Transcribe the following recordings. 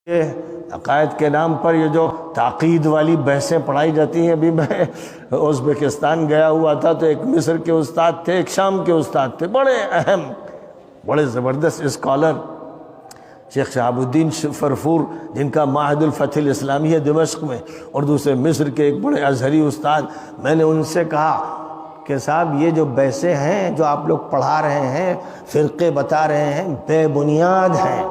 یہ عقائد کے نام پر یہ جو تعقید والی بحثیں پڑھائی جاتی ہیں، ابھی میں ازبکستان گیا ہوا تھا تو ایک مصر کے استاد تھے، ایک شام کے استاد تھے، بڑے اہم بڑے زبردست اسکالر، شیخ شہاب الدین فرفور، جن کا معہد الفتح الاسلامی ہے دمشق میں، اور دوسرے مصر کے ایک بڑے ازہری استاد۔ میں نے ان سے کہا کہ صاحب یہ جو بحثیں ہیں جو آپ لوگ پڑھا رہے ہیں، فرقے بتا رہے ہیں، بے بنیاد ہیں۔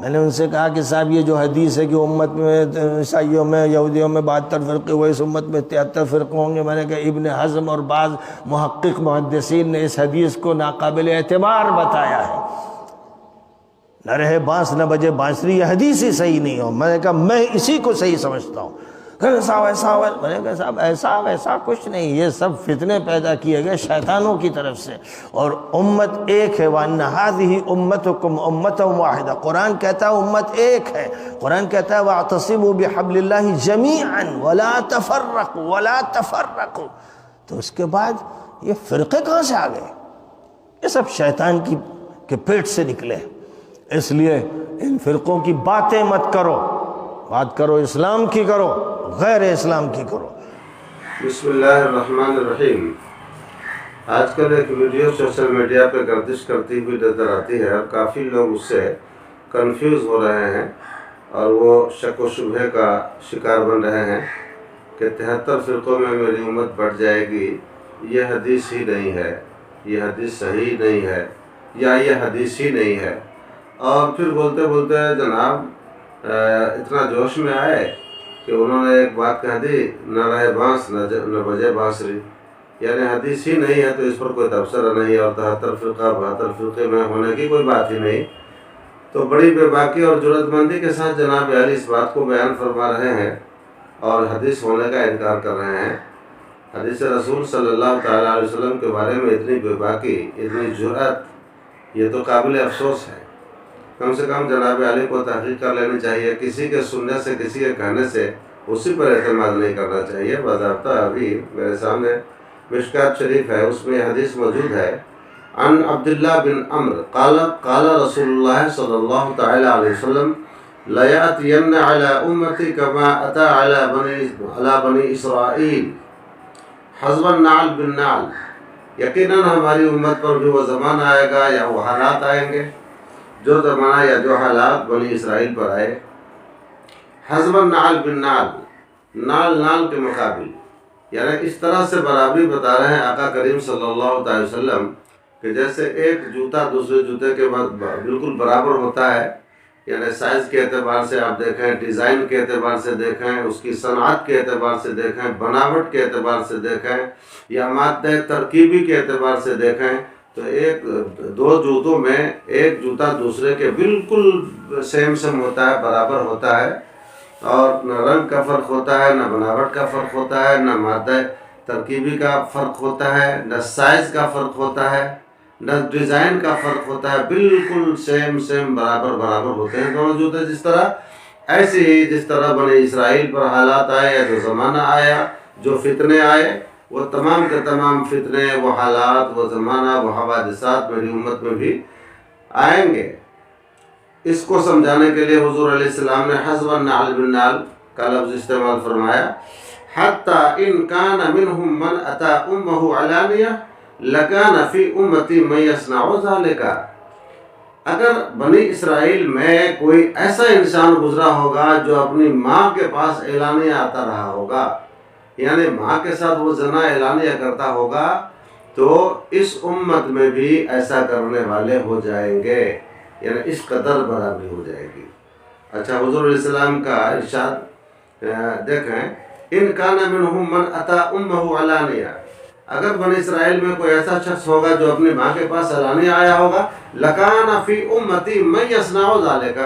میں نے ان سے کہا کہ صاحب یہ جو حدیث ہے کہ امت میں عیسائیوں میں یہودیوں میں 72 فرقے ہوئے، اس امت میں 73 فرقے ہوں گے، میں نے کہا ابن حزم اور بعض محقق محدثین نے اس حدیث کو ناقابل اعتبار بتایا ہے۔ نہ رہے بانس نہ بجے بانسری، یہ حدیث ہی صحیح نہیں ہو۔ میں نے کہا میں اسی کو صحیح سمجھتا ہوں۔ صاحب ایسا ہوا، میں نے کہا صاحب ایسا ویسا کچھ نہیں، یہ سب فتنے پیدا کیے گئے شیطانوں کی طرف سے، اور امت ایک ہے۔ وَأَنَّ هَذِهِ أُمَّتُكُمْ أُمَّةً وَاحِدَةً، قرآن کہتا ہے امت ایک ہے، قرآن کہتا ہے وَاعْتَصِمُوا بِحَبْلِ اللَّهِ جَمِيعًا وَلَا تَفَرَّقُوا وَلَا تَفَرَّقُوا۔ تو اس کے بعد یہ فرقے کہاں سے آ گئے؟ یہ سب شیطان کے پیٹ سے نکلے۔ اس لیے ان فرقوں کی باتیں مت کرو، بات کرو اسلام کی کرو، غیر اسلام کی کرو۔ بسم اللہ الرحمن الرحیم۔ آج کل ایک ویڈیو سوشل میڈیا پہ گردش کرتی ہوئی نظر آتی ہے، اور کافی لوگ اس سے کنفیوز ہو رہے ہیں اور وہ شک و شبہے کا شکار بن رہے ہیں کہ 73 فرقوں میں میری امت بڑھ جائے گی۔ یہ حدیث ہی نہیں ہے، یہ حدیث صحیح نہیں ہے، یا یہ حدیث ہی نہیں ہے۔ اور پھر بولتے بولتے جناب اتنا جوش میں آئے کہ انہوں نے ایک بات کہہ دی، نہ رہے بانس نہ بجے بانسری، یعنی حدیث ہی نہیں ہے تو اس پر کوئی تبصرہ نہیں، اور 73 فرقہ 72 فرقے میں ہونے کی کوئی بات ہی نہیں۔ تو بڑی بے باکی اور جرأت مندی کے ساتھ جناب علی اس بات کو بیان فرما رہے ہیں اور حدیث ہونے کا انکار کر رہے ہیں۔ حدیث رسول صلی اللہ تعالیٰ علیہ وسلم کے بارے میں اتنی بے باکی، اتنی جرأت، یہ تو قابل افسوس ہے۔ کم سے کم جناب علی کو تحقیق کر لینی چاہیے، کسی کے سننے سے، کسی کے کہنے سے اسی پر اعتماد نہیں کرنا چاہیے۔ باضابطہ ابھی میرے سامنے مشکات شریف ہے، اس میں یہ حدیث موجود ہے۔ عن عبداللہ بن عمر قال قال رسول اللہ صلی اللہ تعالیٰ علیہ وسلم لَيَأْتِيَنَّ عَلَىٰ أُمَّتِي كَمَا أَتَىٰ عَلَىٰ بَنِي إِسْرَائِيلَ حَزْبَ النَّعْلِ بِالنَّعْلِ، یقیناً ہماری امت پر بھی وہ زمانہ آئے گا یا وہ حالات آئیں گے جو زمانہ یا جو حالات بنی اسرائیل پر آئے۔ حزب النعل بالنعل، نال نال کے مقابل، یعنی اس طرح سے برابری بتا رہے ہیں آقا کریم صلی اللہ علیہ وسلم کہ جیسے ایک جوتا دوسرے جوتے کے بعد بالکل برابر ہوتا ہے، یعنی سائز کے اعتبار سے آپ دیکھیں، ڈیزائن کے اعتبار سے دیکھیں، اس کی صنعت کے اعتبار سے دیکھیں، بناوٹ کے اعتبار سے دیکھیں، یا مادہ ترکیبی کے اعتبار سے دیکھیں، تو دو جوتوں میں ایک جوتا دوسرے کے بالکل سیم ہوتا ہے، برابر ہوتا ہے، اور نہ رنگ کا فرق ہوتا ہے، نہ بناوٹ کا فرق ہوتا ہے، نہ مادہ ترکیبی کا فرق ہوتا ہے، نہ سائز کا فرق ہوتا ہے، نہ ڈیزائن کا فرق ہوتا ہے، بالکل سیم برابر ہوتے ہیں دونوں جوتے۔ جس طرح ایسے ہی جس طرح بنی اسرائیل پر حالات آئے یا جو زمانہ آیا، جو فتنے آئے، وہ تمام کے تمام فتنے، وہ حالات، وہ زمانہ، وہ حوادثات میری امت میں بھی آئیں گے۔ اس کو سمجھانے کے لیے حضور علیہ السلام نے حزب النعل بالنعل کا لفظ استعمال فرمایا۔ حتیٰ ان کان منہم من اتی امہ علانیہ لکان فی امتی من یصنع ذلک، اگر بنی اسرائیل میں کوئی ایسا انسان گزرا ہوگا جو اپنی ماں کے پاس اعلانیہ آتا رہا ہوگا، یعنی ماں کے ساتھ وہ زنا اعلانیہ کرتا ہوگا، تو اس امت میں بھی ایسا کرنے والے ہو جائیں گے، یعنی اس قدر برابری ہو جائے گی۔ اچھا، حضور علیہ السلام کا ارشاد دیکھیں، ان کان منہم من اتی امہ علانیہ، اگر بنی اسرائیل میں کوئی ایسا شخص ہوگا جو اپنی ماں کے پاس علانیہ آیا ہوگا، لکان فی امتی من یصنع ذلک،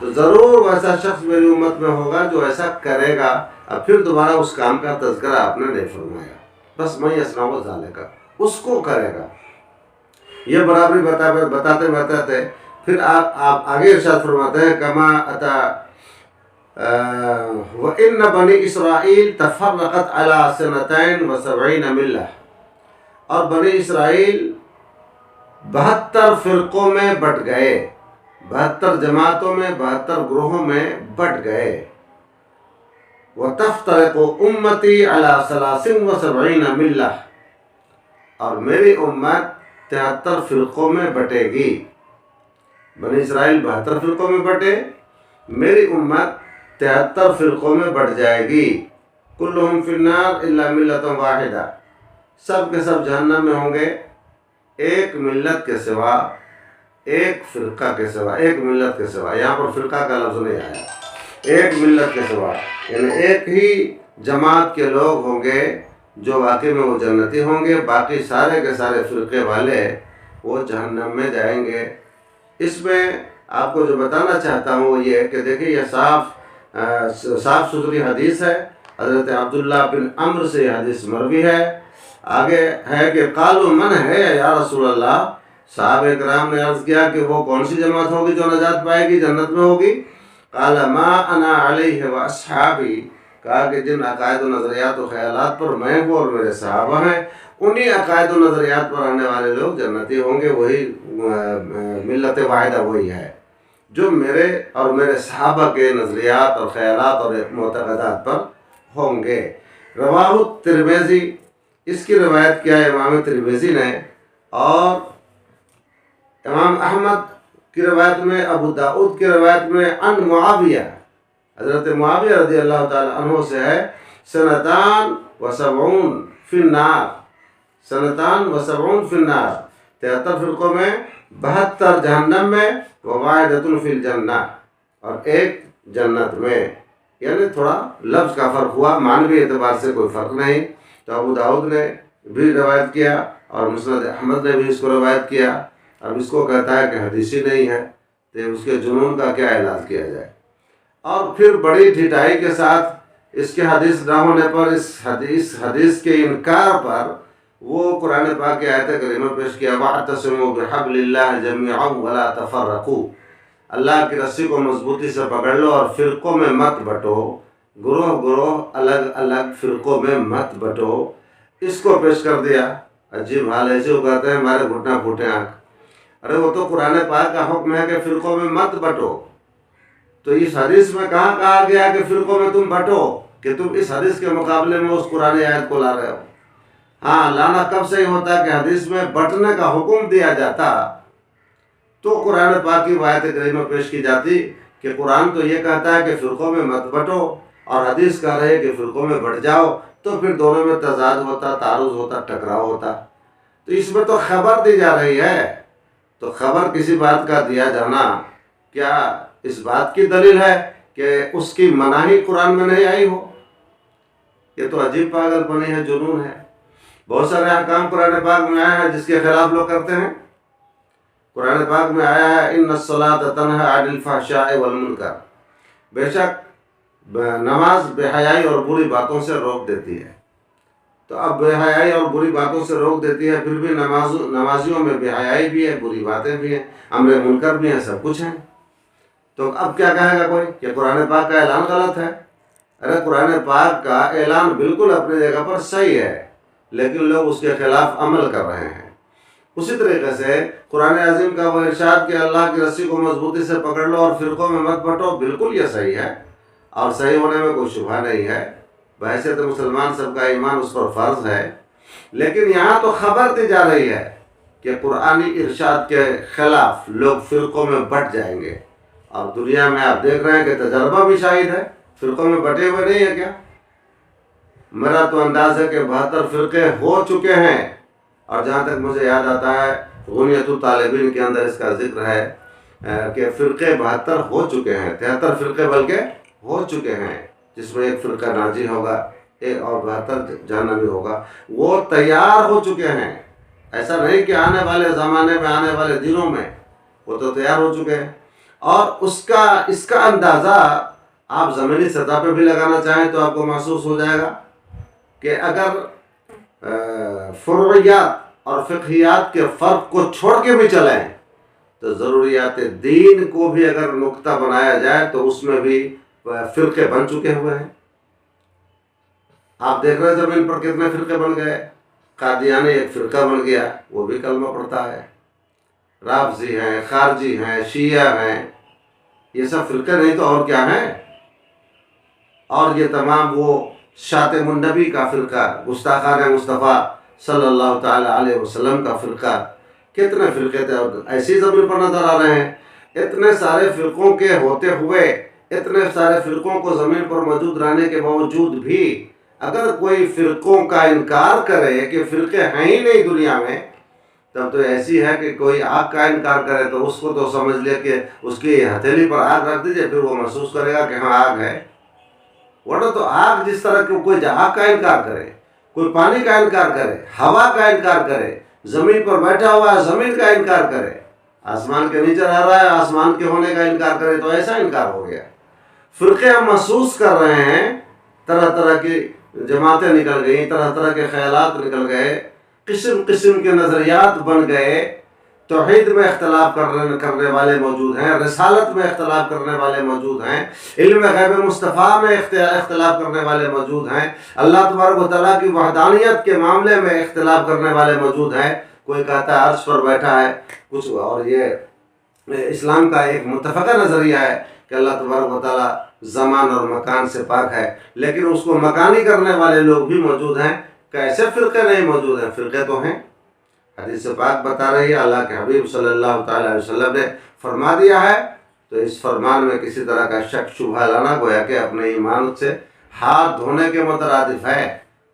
تو ضرور ویسا شخص میری امت میں ہوگا جو ایسا کرے گا۔ اب پھر دوبارہ اس کام کا تذکرہ آپ نے نہیں فرمایا، بس من یصنع ذلک، اس کو کرے گا۔ یہ برابری بتاتے بتاتے پھر آپ آگے ارشاد فرماتے ہیں، کما اتا وَإِنَّ بَنِي إِسْرَائِيلَ تَفَرَّقَتْ عَلَىٰ 72 مِلَّةٍ، اور بنی اسرائیل 72 فرقوں میں بٹ گئے۔ 72 جماعتوں میں 72 گروہوں میں بٹ گئے. وَتَفْتَرِقُ أُمَّتِي عَلَى 73 مِلَّةٍ، اور میری امت 73 فرقوں میں بٹے گی. بنی اسرائیل 72 فرقوں میں بٹے، میری امت 73 فرقوں میں بٹ جائے گی. كُلُّهُمْ فِي النَّارِ إِلَّا مِلَّةً وَاحِدَةً، سب کے سب جہنم میں ہوں گے ایک ملت کے سوا، ایک فرقہ کے سوا. ایک ملت کے سوا، یہاں پر فرقہ کا لفظ نہیں آیا، ایک ملت کے سوا، یعنی ایک ہی جماعت کے لوگ ہوں گے جو واقعی میں وہ جنتی ہوں گے. باقی سارے کے سارے فرقے والے وہ جہنم میں جائیں گے. اس میں آپ کو جو بتانا چاہتا ہوں وہ یہ ہے کہ دیکھیں یہ صاف ستھری حدیث ہے. حضرت عبداللہ بن عمرو سے یہ حدیث مروی ہے. آگے ہے کہ قالوا من ہے یا رسول اللہ، صحابہ کرام نے عرض کیا کہ وہ کون سی جماعت ہوگی جو نجات پائے گی، جنت میں ہوگی؟ قال ما انا علیہ و اصحابی، کہا کہ جن عقائد و نظریات و خیالات پر میں ہوں اور میرے صحابہ ہیں، انہی عقائد و نظریات پر آنے والے لوگ جنتی ہوں گے. وہی ملت واحدہ وہی ہے جو میرے اور میرے صحابہ کے نظریات اور خیالات اور معتقدات پر ہوں گے. رواہ ترمذی، اس کی روایت کیا ہے امام ترمذی نے، اور امام احمد کی روایت میں، ابو داؤد کی روایت میں عن معاویہ، حضرت معاویہ رضی اللہ تعالی عنہ سے ہے، 72 فی النار، 72 فی النار، 73 فرقوں میں 72 جہنم میں، وواحدۃ فی الجنہ، اور ایک جنت میں. یعنی تھوڑا لفظ کا فرق ہوا، معنوی اعتبار سے کوئی فرق نہیں. تو ابو داؤد نے بھی روایت کیا اور مسند احمد نے بھی اس کو روایت کیا. اب اس کو کہتا ہے کہ حدیثی نہیں ہے، تو اس کے جنون کا کیا علاج کیا جائے. اور پھر بڑی ڈھٹائی کے ساتھ اس کے حدیث نہ ہونے پر، اس حدیث کے انکار پر وہ قرآن پاک کی آیت کریمہ پیش کیا، وَاعْتَصِمُوا بِحَبْلِ اللَّهِ جَمِيعًا وَلَا تَفَرَّقُوا، اللہ کی رسی کو مضبوطی سے پکڑ لو اور فرقوں میں مت بٹو، گروہ گروہ الگ الگ فرقوں میں مت بٹو. اس کو پیش کر دیا. عجیب حال ہے، جو کہتے ہیں ہمارے گھٹنا پھوٹے آنکھ. ارے وہ تو قرآن پاک کا حکم ہے کہ فرقوں میں مت بٹو، تو اس حدیث میں کہاں کہا گیا کہ فرقوں میں تم بٹو، کہ تم اس حدیث کے مقابلے میں اس قرآن آیت کو لا رہے ہو. ہاں، لانا کب سے ہی ہوتا کہ حدیث میں بٹنے کا حکم دیا جاتا تو قرآن پاک کی آیت کریمہ پیش کی جاتی کہ قرآن تو یہ کہتا ہے کہ فرقوں میں مت بٹو، اور حدیث کہہ رہے کہ فرقوں میں بٹ جاؤ، تو پھر دونوں میں تضاد ہوتا، تعارض ہوتا، ٹکراؤ ہوتا. تو اس میں تو خبر دی جا رہی ہے، تو خبر کسی بات کا دیا جانا کیا اس بات کی دلیل ہے کہ اس کی مناہی قرآن میں نہیں آئی ہو؟ یہ تو عجیب پاگل پنی ہے، جنون ہے. بہت سارے احکام قرآن پاک میں آیا ہے جس کے خلاف لوگ کرتے ہیں. قرآن پاک میں آیا ہے ان الصلاۃ تنہی عن الفحشاء والمنکر، بے شک نماز بے حیائی اور بری باتوں سے روک دیتی ہے. تو اب بے حیائی اور بری باتوں سے روک دیتی ہے، پھر بھی نمازیوں میں بے حیائی بھی ہے، بری باتیں بھی ہیں، امر منکر بھی ہیں، سب کچھ ہیں. تو اب کیا کہے گا کوئی کہ قرآن پاک کا اعلان غلط ہے؟ ارے قرآن پاک کا اعلان بالکل اپنی جگہ پر صحیح ہے، لیکن لوگ اس کے خلاف عمل کر رہے ہیں. اسی طریقے سے قرآن عظیم کا وہ ارشاد کہ اللہ کی رسی کو مضبوطی سے پکڑ لو اور فرقوں میں مت بٹو، بالکل یہ صحیح ہے اور صحیح ہونے میں کوئی شبہ نہیں ہے. بحیثیت مسلمان سب کا ایمان اس پر فرض ہے. لیکن یہاں تو خبر دی جا رہی ہے کہ قرآنی ارشاد کے خلاف لوگ فرقوں میں بٹ جائیں گے. اور دنیا میں آپ دیکھ رہے ہیں کہ تجربہ بھی شاہد ہے، فرقوں میں بٹے ہوئے نہیں ہے کیا؟ میرا تو انداز ہے کہ 72 فرقے ہو چکے ہیں، اور جہاں تک مجھے یاد آتا ہے غنیۃ الطالبین کے اندر اس کا ذکر ہے کہ فرقے 72 ہو چکے ہیں، 73 فرقے بلکہ ہو چکے ہیں، جس میں ایک فرقہ ناجی ہوگا اور 72 جہنمی ہوگا. وہ تیار ہو چکے ہیں، ایسا نہیں کہ آنے والے زمانے میں، آنے والے دنوں میں، وہ تو تیار ہو چکے ہیں. اور اس کا اندازہ آپ زمینی سطح پہ بھی لگانا چاہیں تو آپ کو محسوس ہو جائے گا کہ اگر فروعیات اور فقہیات کے فرق کو چھوڑ کے بھی چلیں تو ضروریات دین کو بھی اگر نقطہ بنایا جائے تو اس میں بھی فرقے بن چکے ہوئے ہیں. آپ دیکھ رہے ہیں زمین پر کتنے فرقے بن گئے. قادیانی ایک فرقہ بن گیا، وہ بھی کلمہ پڑھتا ہے. رافضی ہیں، خارجی ہیں، شیعہ ہیں، یہ سب فرقے نہیں تو اور کیا ہیں؟ اور یہ تمام وہ شاتم النبی کا فرقہ، گستاخان مصطفیٰ صلی اللہ تعالی علیہ وسلم کا فرقہ، کتنے فرقے تھے ایسی زمین پر نظر آ رہے ہیں۔ اتنے سارے فرقوں کے ہوتے ہوئے، اتنے سارے فرقوں کو زمین پر موجود رہنے کے باوجود بھی اگر کوئی فرقوں کا انکار کرے کہ فرقے ہیں ہی نہیں دنیا میں، تب تو ایسی ہے کہ کوئی آگ کا انکار کرے تو اس کو تو سمجھ لے کہ اس کی ہتھیلی پر آگ رکھ دیجئے، پھر وہ محسوس کرے گا کہ ہاں آگ ہے۔ ورنہ تو آگ جس طرح کہ کوئی آگ کا انکار کرے، کوئی پانی کا انکار کرے، ہوا کا انکار کرے، زمین پر بیٹھا ہوا ہے زمین کا انکار کرے، آسمان کے نیچے رہ رہا ہے آسمان کے ہونے کا انکار کرے، تو ایسا انکار ہو گیا۔ فرقے ہم محسوس کر رہے ہیں، طرح طرح کی جماعتیں نکل گئیں، طرح طرح کے خیالات نکل گئے، قسم قسم کے نظریات بن گئے۔ توحید میں اختلاف کرنے والے موجود ہیں، رسالت میں اختلاف کرنے والے موجود ہیں، علم غیب مصطفیٰ میں اختلاف کرنے والے موجود ہیں، اللہ تبارک و تعالیٰ کی وحدانیت کے معاملے میں اختلاف کرنے والے موجود ہیں۔ کوئی کہتا ہے عرش پر بیٹھا ہے کچھ، اور یہ اسلام کا ایک متفقہ نظریہ ہے کہ اللہ تبارک و تعالیٰ زمان اور مکان سے پاک ہے، لیکن اس کو مکانی کرنے والے لوگ بھی موجود ہیں۔ کیسے فرقے نہیں موجود ہیں؟ فرقے تو ہیں۔ حدیث پاک بتا رہی ہے، اللہ کے حبیب صلی اللہ تعالی علیہ وسلم نے فرما دیا ہے، تو اس فرمان میں کسی طرح کا شک شبہ لانا گویا کہ اپنے ایمان سے ہاتھ دھونے کے مترادف ہے۔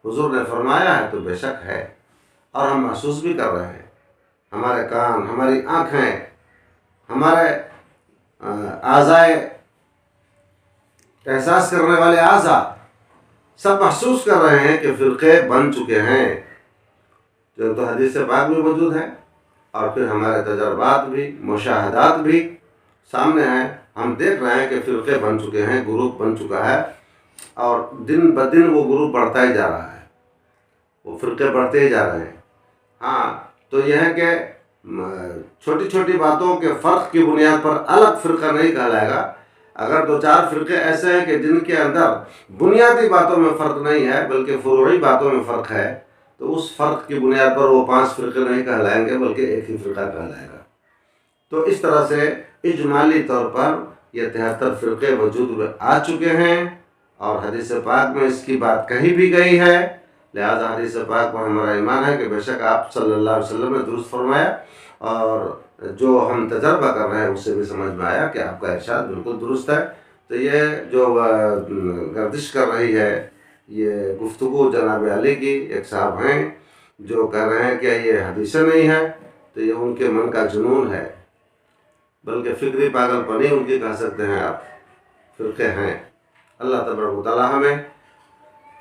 حضور نے فرمایا ہے تو بے شک ہے، اور ہم محسوس بھی کر رہے ہیں۔ ہمارے کان، ہماری آنکھیں، ہمارے اعضائے احساس کرنے والے اعضاء سب محسوس کر رہے ہیں کہ فرقے بن چکے ہیں، جو تو حدیث پاک میں موجود ہے، اور پھر ہمارے تجربات بھی، مشاہدات بھی سامنے ہیں۔ ہم دیکھ رہے ہیں کہ فرقے بن چکے ہیں، گروپ بن چکا ہے، اور دن بدن وہ گروپ بڑھتا ہی جا رہا ہے، وہ فرقے بڑھتے ہی جا رہے ہیں۔ ہاں تو یہ ہے کہ چھوٹی چھوٹی باتوں کے فرق کی بنیاد پر الگ فرقہ نہیں کہلائے گا۔ اگر دو چار فرقے ایسے ہیں کہ جن کے اندر بنیادی باتوں میں فرق نہیں ہے بلکہ فروعی باتوں میں فرق ہے، تو اس فرق کی بنیاد پر وہ 5 فرقے نہیں کہلائیں گے بلکہ ایک ہی فرقہ کہلائے گا۔ تو اس طرح سے اجمالی طور پر یہ 73 فرقے وجود میں آ چکے ہیں، اور حدیث پاک میں اس کی بات کہی بھی گئی ہے، لہذا حدیث پاک پر ہمارا ایمان ہے کہ بے شک آپ صلی اللہ علیہ وسلم نے درست فرمایا، اور جو ہم تجربہ کر رہے ہیں اس سے بھی سمجھ میں آیا کہ آپ کا ارشاد بالکل درست ہے۔ تو یہ جو گردش کر رہی ہے یہ گفتگو جناب علی کی، ایک صاحب ہیں جو کہہ رہے ہیں کہ یہ حدیثیں نہیں ہے، تو یہ ان کے من کا جنون ہے، بلکہ فکری پاگل پنی ان کی کہہ سکتے ہیں آپ۔ فرقے ہیں، اللہ تبارک و تعالیٰ ہمیں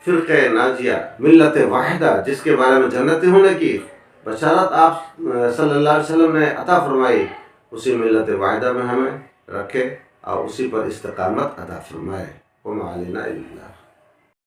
فرقہ ناجیہ، ملت واحدہ، جس کے بارے میں جنتی ہونے کی بشارت آپ صلی اللہ علیہ وسلم نے عطا فرمائی، اسی ملت واحدہ میں ہمیں رکھے اور اسی پر استقامت عطا فرمائے۔ وما علینا الا البلاغ۔